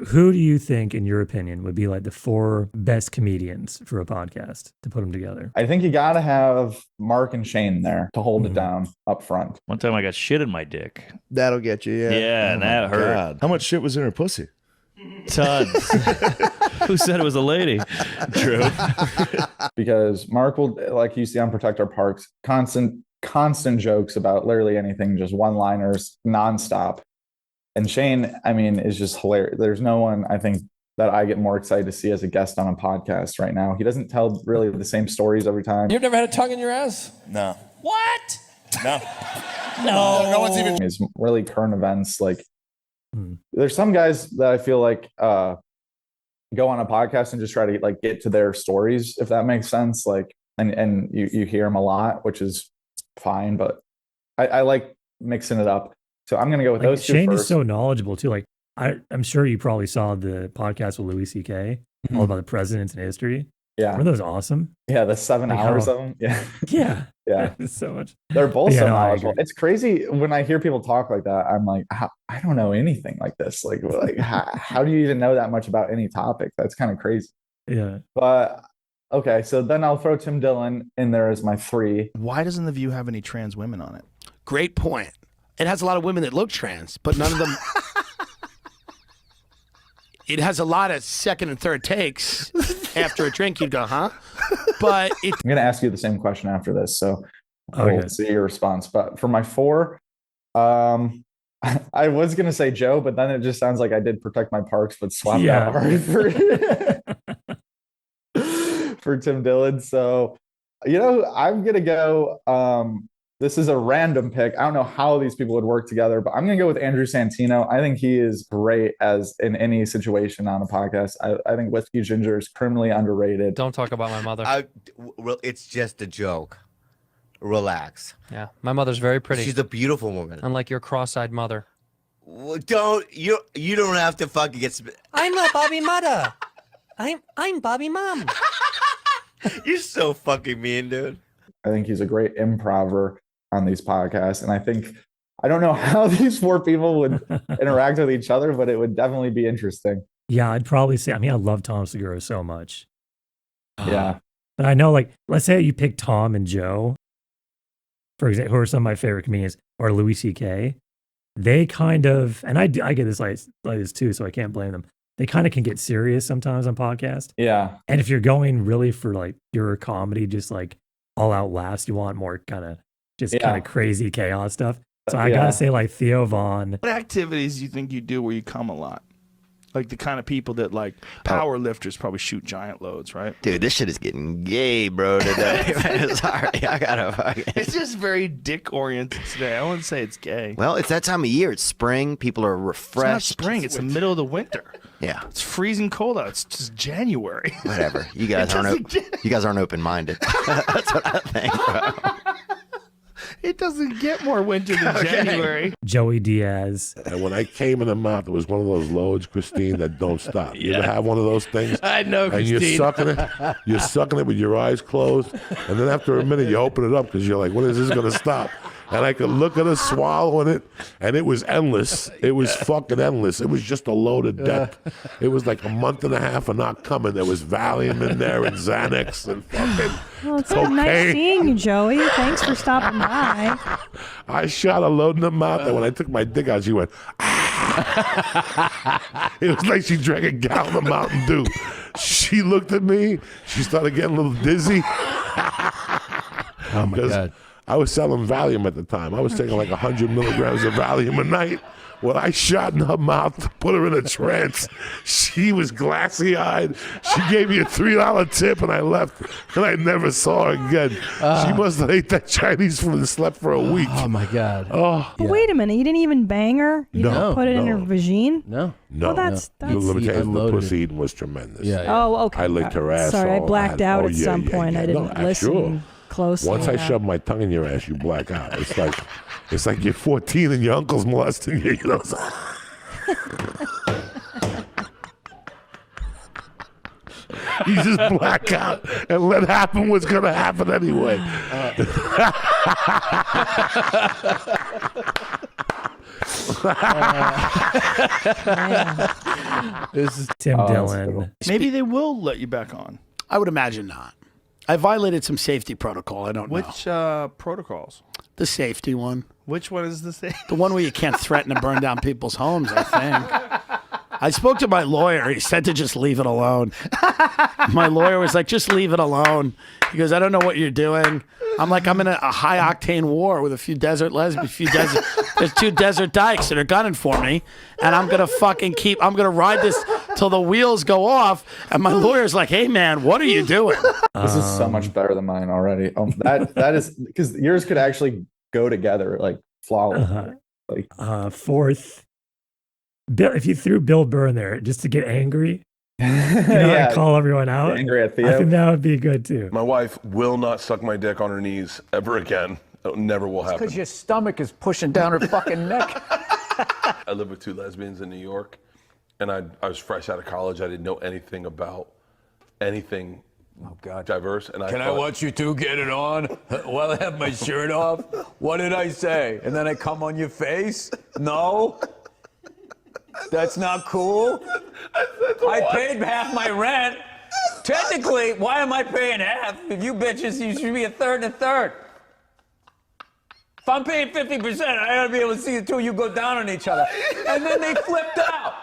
who do you think, in your opinion, would be like the 4 best comedians for a podcast to put them together? I think you got to have Mark and Shane there to hold it down up front. One time I got shit in my dick. That'll get you, yeah. Yeah, and that hurt. God. How much shit was in her pussy? Tons. Who said it was a lady? True. Because Mark will, like you see on Protect Our Parks, constant jokes about literally anything, just one-liners nonstop. And Shane, I mean, is just hilarious. There's no one, I think, that I get more excited to see as a guest on a podcast right now. He doesn't tell really the same stories every time. You've never had a tongue in your ass? No. What? No. No one's even. It's really current events. Like, there's some guys that I feel like go on a podcast and just try to like get to their stories, if that makes sense. Like, and you hear them a lot, which is fine, but I like mixing it up. So I'm going to go with those two Shane first. is so knowledgeable too. Like I'm sure you probably saw the podcast with Louis C.K. all about the presidents in history. Yeah. Were those awesome? Yeah, the 7 hours of them. Yeah. Yeah. Yeah. So much. They're both so I knowledgeable. agree. It's crazy when I hear people talk like that. I'm like, I don't know anything like this. Like how do you even know that much about any topic? That's kind of crazy. Yeah. But okay, so then I'll throw Tim Dillon in there as my 3. Why doesn't The View have any trans women on it? Great point. It has a lot of women that look trans, but none of them. It has a lot of second and third takes. After a drink, you'd go, huh? But I'm going to ask you the same question after this, so Okay. we'll see your response. But for my 4, I was going to say Joe, but then it just sounds like I did Protect My Parks, but swapped out hard for Tim Dillon. So, I'm going to go. This is a random pick. I don't know how these people would work together, but I'm going to go with Andrew Santino. I think he is great as in any situation on a podcast. I think Whiskey Ginger is criminally underrated. Don't talk about my mother. It's just a joke. Relax. Yeah, my mother's very pretty. She's a beautiful woman. Unlike your cross-eyed mother. Well, you don't have to fucking get. I'm not Bobby mother. I'm Bobby mom. You're so fucking mean, dude. I think he's a great improver on these podcasts. And I don't know how these 4 people would interact with each other, but it would definitely be interesting. Yeah, I'd probably say, I love Tom Segura so much. Yeah. But I know, like, let's say you pick Tom and Joe, for example, who are some of my favorite comedians, or Louis C.K. They kind of, and I get this like this too, so I can't blame them. They kind of can get serious sometimes on podcasts. Yeah. And if you're going really for like pure comedy, just like all out laughs, you want more kind of kind of crazy chaos stuff. So I gotta say, like, Theo Vaughn. What activities do you think you do where you come a lot? Like the kind of people that, like, power lifters probably shoot giant loads, right? Dude, this shit is getting gay, bro, today. Sorry, I gotta fucking. It's just very dick-oriented today. I wouldn't say it's gay. Well, it's that time of year. It's spring. People are refreshed. It's not spring. It's the middle of the winter. Yeah. It's freezing cold out. It's just January. Whatever. You guys aren't open-minded. That's what I think, bro. It doesn't get more winter than January. Joey Diaz. And when I came in the mouth, it was one of those loads, Christine, that don't stop. You ever have one of those things? I know, Christine. And you're sucking it with your eyes closed. And then after a minute, you open it up because you're like, when is this going to stop? And I could look at her swallowing it, and it was endless. It was fucking endless. It was just a load of death. It was like a month and a half of not coming. There was Valium in there and Xanax and fucking Well, it's cocaine. nice seeing you, Joey. Thanks for stopping by. I shot a load in the mouth, and when I took my dick out, she went, It was like she drank a gallon of Mountain Dew. She looked at me. She started getting a little dizzy. Oh, my God. I was selling Valium at the time. I was taking like 100 milligrams of Valium a night. When I shot in her mouth to put her in a trance, she was glassy-eyed. She gave me a $3 tip, and I left, and I never saw her again. She must have ate that Chinese food and slept for a week. Oh, my God. Oh, But wait a minute, you didn't even bang her? You didn't put it in her vagine? No. no. Well, that's Let me tell you, the unloaded. pussy eating was tremendous. Yeah, yeah. Oh, okay. I licked her ass. Sorry, I blacked out at some point. I didn't No, listen sure. closely. Once I shove my tongue in your ass, you black out. It's like you're 14 and your uncle's molesting you. You know. You just black out and let happen what's gonna happen anyway. This is Tim Oh, that's Dillon. cool. maybe they will let you back on. I would imagine not. I violated some safety protocol. I don't know. Which protocols? The safety one. Which one is the same? The one where you can't threaten to burn down people's homes, I think. I spoke to my lawyer. He said to just leave it alone. My lawyer was like, just leave it alone. He goes, I don't know what you're doing. I'm like, I'm in a high-octane war with a few desert lesbians, there's 2 desert dykes that are gunning for me, and I'm going to I'm going to ride this till the wheels go off, and my lawyer's like, hey, man, what are you doing? This is so much better than mine already. That is because yours could actually go together like flawless. Fourth, Bill, if you threw Bill Burr in there just to get angry, and call everyone out, angry at Theo. I think that would be good too. My wife will not suck my dick on her knees ever again. It never will happen. Because your stomach is pushing down her fucking neck. I live with 2 lesbians in New York, and I was fresh out of college. I didn't know anything about anything diverse. And Can I watch you 2 get it on while I have my shirt off? What did I say? And then I come on your face? No? That's not cool? I paid half my rent. Technically, why am I paying half? If you bitches, you should be a third and a third. If I'm paying 50%, I gotta be able to see the 2 of you go down on each other. And then they flipped out.